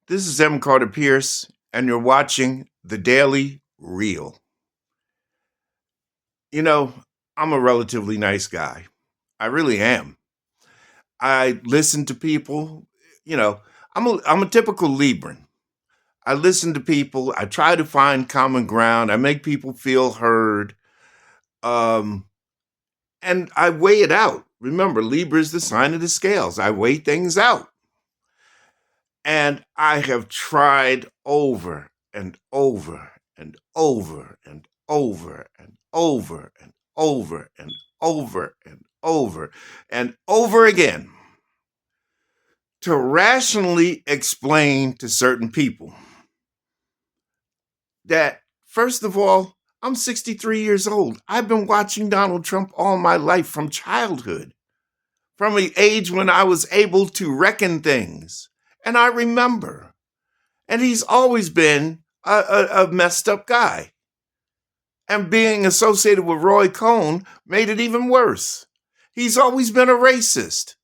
This is M. Carter Pierce, and you're watching The Daily Reel. You know, I'm a relatively nice guy. I really am. I listen to people. You know, I'm a typical Libran. I listen to people. I try to find common ground. I make people feel heard. Um, and I weigh it out. Remember, Libra is the sign of the scales. I weigh things out. And I have tried over and over and over and over and over and over and over and over and over again to rationally explain to certain people that, first of all, I'm 63 years old. I've been watching Donald Trump all my life from childhood, from the age when I was able to reckon things. And I remember. And he's always been a messed up guy. And being associated with Roy Cohn made it even worse. He's always been a racist.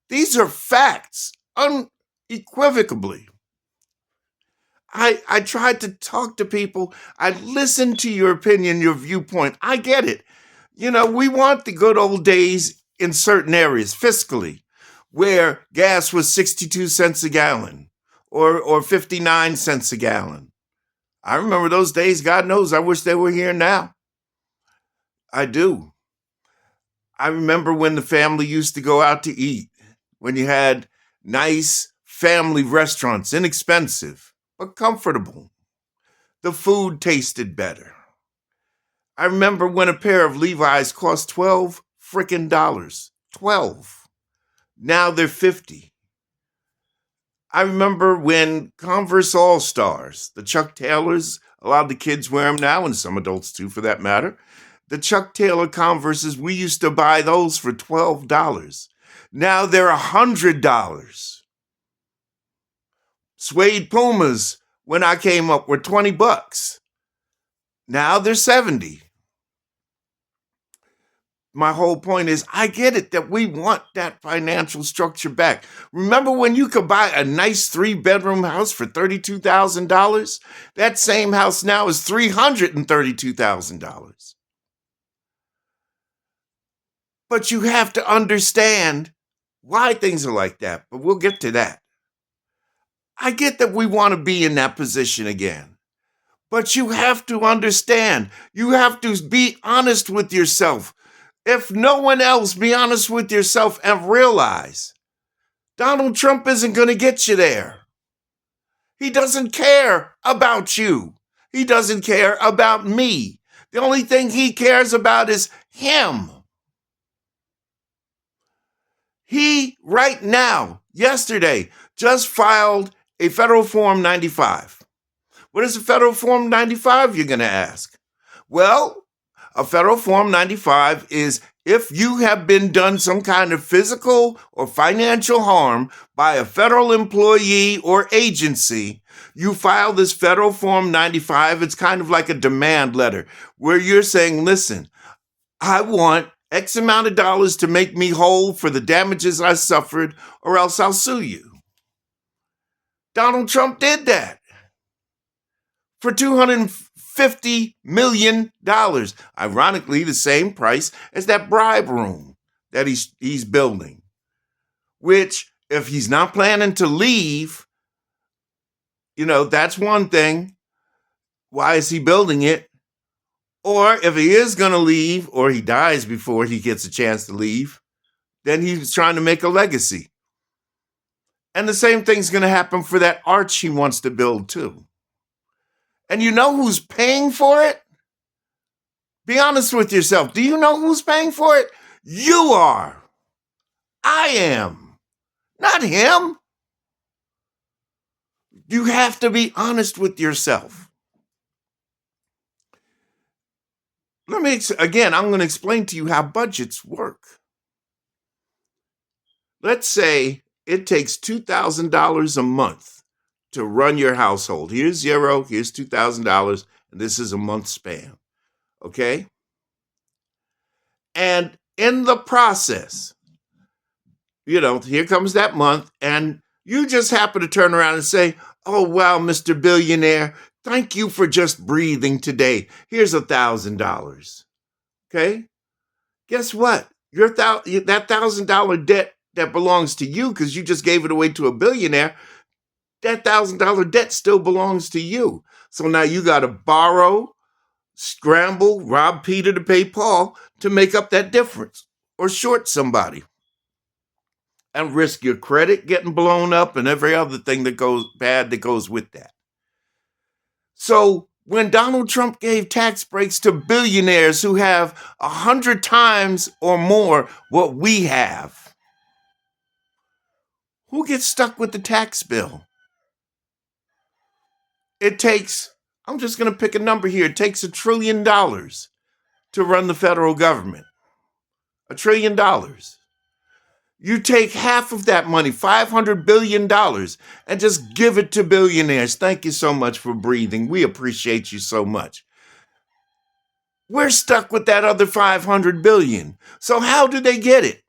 These are facts, unequivocally. I tried to talk to people. I listened to your opinion, your viewpoint. I get it. You know, we want the good old days in certain areas, fiscally, where gas was 62 cents a gallon or 59 cents a gallon. I remember those days. God knows, I wish they were here now. I do. I remember when the family used to go out to eat, when you had nice family restaurants, inexpensive, but comfortable. The food tasted better. I remember when a pair of Levi's cost 12 frickin' dollars. 12. Now they're 50. I remember when Converse All-Stars, the Chuck Taylors, a lot of the kids wear them now, and some adults too for that matter. The Chuck Taylor Converses, we used to buy those for $12. Now they're $100. Suede Pumas, when I came up, were $20. Now they're 70. My whole point is, I get it that we want that financial structure back. Remember when you could buy a nice 3-bedroom house for $32,000? That same house now is $332,000. But you have to understand why things are like that, but we'll get to that. I get that we want to be in that position again, but you have to understand, you have to be honest with yourself. If no one else, be honest with yourself and realize Donald Trump isn't going to get you there. He doesn't care about you. He doesn't care about me. The only thing he cares about is him. He, right now, yesterday, just filed a federal Form 95. What is a federal Form 95, you're going to ask? Well, a federal Form 95 is if you have been done some kind of physical or financial harm by a federal employee or agency, you file this federal Form 95. It's kind of like a demand letter where you're saying, listen, I want X amount of dollars to make me whole for the damages I suffered, or else I'll sue you. Donald Trump did that for $250 million. Ironically, the same price as that bribe room that he's building, which if he's not planning to leave, that's one thing. Why is he building it? Or if he is going to leave or he dies before he gets a chance to leave, then he's trying to make a legacy. And the same thing's going to happen for that arch he wants to build too. And you know who's paying for it? Be honest with yourself. Do you know who's paying for it? You are. I am. Not him. You have to be honest with yourself. I'm going to explain to you how budgets work. Let's say it takes $2,000 a month to run your household. Here's zero, here's $2,000, and this is a month span. Okay? And in the process, here comes that month, and you just happen to turn around and say, Oh, wow, Mr. Billionaire. Thank you for just breathing today. Here's $1,000. Okay? Guess what? That $1,000 debt that belongs to you because you just gave it away to a billionaire, that $1,000 debt still belongs to you. So now you got to borrow, scramble, rob Peter to pay Paul to make up that difference or short somebody and risk your credit getting blown up and every other thing that goes bad that goes with that. So when Donald Trump gave tax breaks to billionaires who have 100 times or more what we have, who gets stuck with the tax bill? It takes, I'm just going to pick a number here, it takes $1 trillion to run the federal government. $1 trillion. You take half of that money, $500 billion, and just give it to billionaires. Thank you so much for breathing. We appreciate you so much. We're stuck with that other $500 billion. So how do they get it?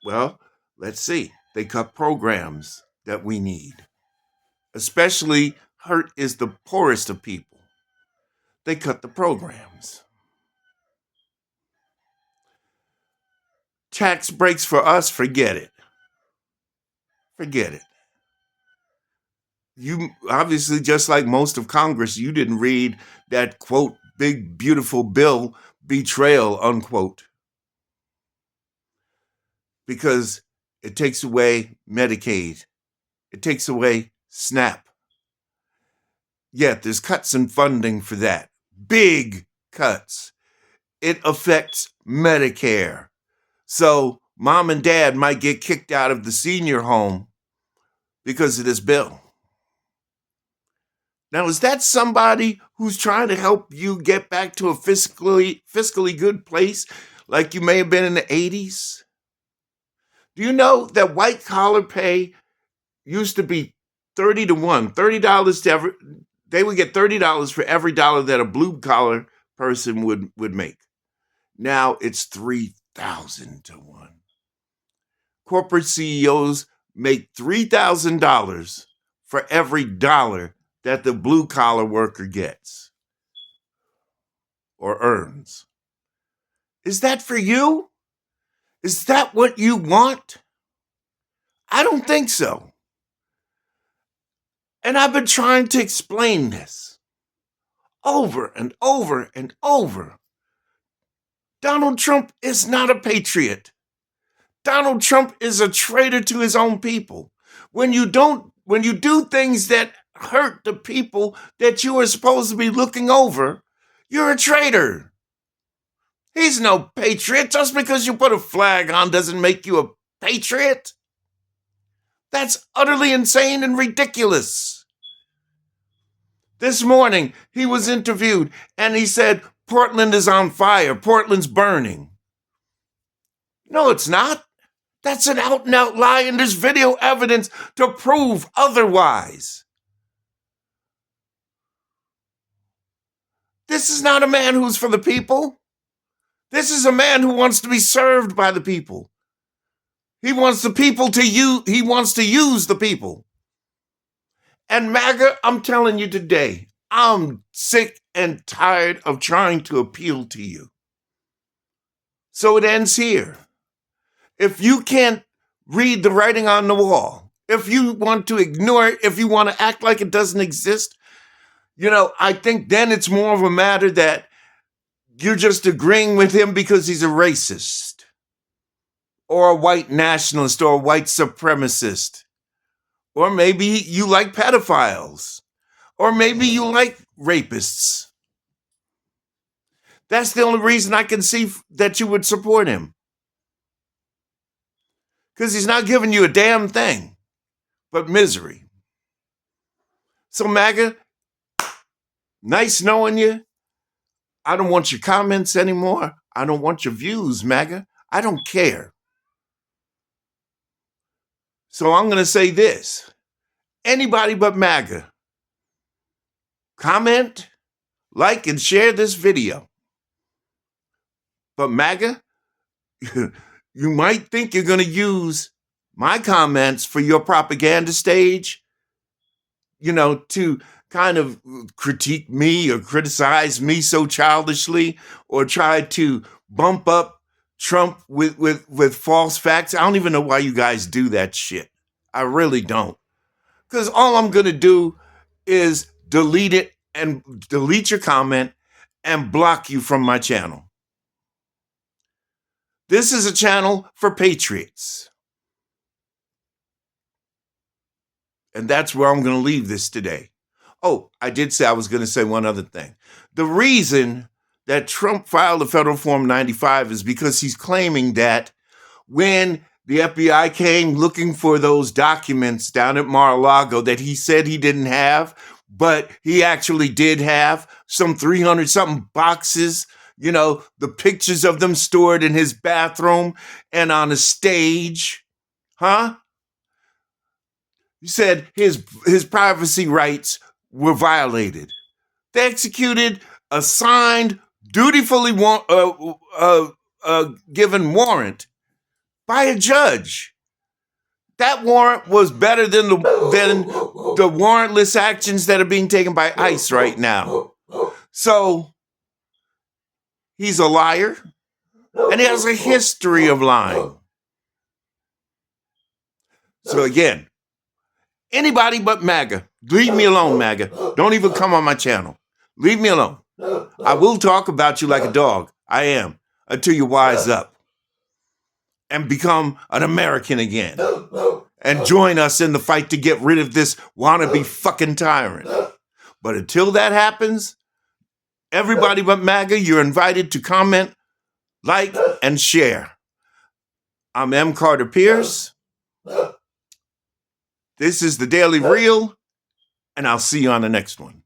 Well, let's see. They cut programs that we need. Especially hurt is the poorest of people. They cut the programs. Tax breaks for us, forget it. Forget it. You obviously, just like most of Congress, you didn't read that, quote, big, beautiful bill, betrayal, unquote. Because it takes away Medicaid. It takes away SNAP. Yet there's cuts in funding for that. Big cuts. It affects Medicare. So mom and dad might get kicked out of the senior home because of this bill. Now, is that somebody who's trying to help you get back to a fiscally good place like you may have been in the 80s? Do you know that white collar pay used to be 30 to 1, $30 to every, they would get $30 for every dollar that a blue collar person would make. Now it's 3,000 to 1. Corporate CEOs make $3,000 for every dollar that the blue collar worker gets or earns. Is that for you? Is that what you want? I don't think so. And I've been trying to explain this over and over and over. Donald Trump is not a patriot. Donald Trump is a traitor to his own people. When you do things that hurt the people that you are supposed to be looking over, you're a traitor. He's no patriot. Just because you put a flag on doesn't make you a patriot. That's utterly insane and ridiculous. This morning, he was interviewed and he said, Portland is on fire. Portland's burning. No, it's not. That's an out and out lie, and there's video evidence to prove otherwise. This is not a man who's for the people. This is a man who wants to be served by the people. He wants the people to use, he wants to use the people. And MAGA, I'm telling you today, I'm sick and tired of trying to appeal to you. So it ends here. If you can't read the writing on the wall, if you want to ignore it, if you want to act like it doesn't exist, I think then it's more of a matter that you're just agreeing with him because he's a racist or a white nationalist or a white supremacist. Or maybe you like pedophiles. Or maybe you like rapists. That's the only reason I can see that you would support him. Because he's not giving you a damn thing but misery. So MAGA, nice knowing you. I don't want your comments anymore. I don't want your views, MAGA. I don't care. So I'm going to say this. Anybody but MAGA, comment, like, and share this video. But MAGA, you might think you're going to use my comments for your propaganda stage. to kind of critique me or criticize me so childishly, or try to bump up Trump with false facts. I don't even know why you guys do that shit. I really don't. Because all I'm going to do is delete it and delete your comment and block you from my channel. This is a channel for patriots. And that's where I'm going to leave this today. Oh, I did say I was going to say one other thing. The reason that Trump filed a federal Form 95 is because he's claiming that when the FBI came looking for those documents down at Mar-a-Lago that he said he didn't have, but he actually did have some 300-something boxes, the pictures of them stored in his bathroom and on a stage, huh? He said his privacy rights were violated. They executed a signed, dutifully given warrant by a judge. That warrant was better than the warrantless actions that are being taken by ICE right now. So he's a liar, and he has a history of lying. So again, anybody but MAGA, leave me alone, MAGA. Don't even come on my channel. Leave me alone. I will talk about you like a dog. I am, until you wise up and become an American again and join us in the fight to get rid of this wannabe fucking tyrant. But until that happens, everybody but MAGA, you're invited to comment, like, and share. I'm M. Carter Pierce. This is the Daily Reel, and I'll see you on the next one.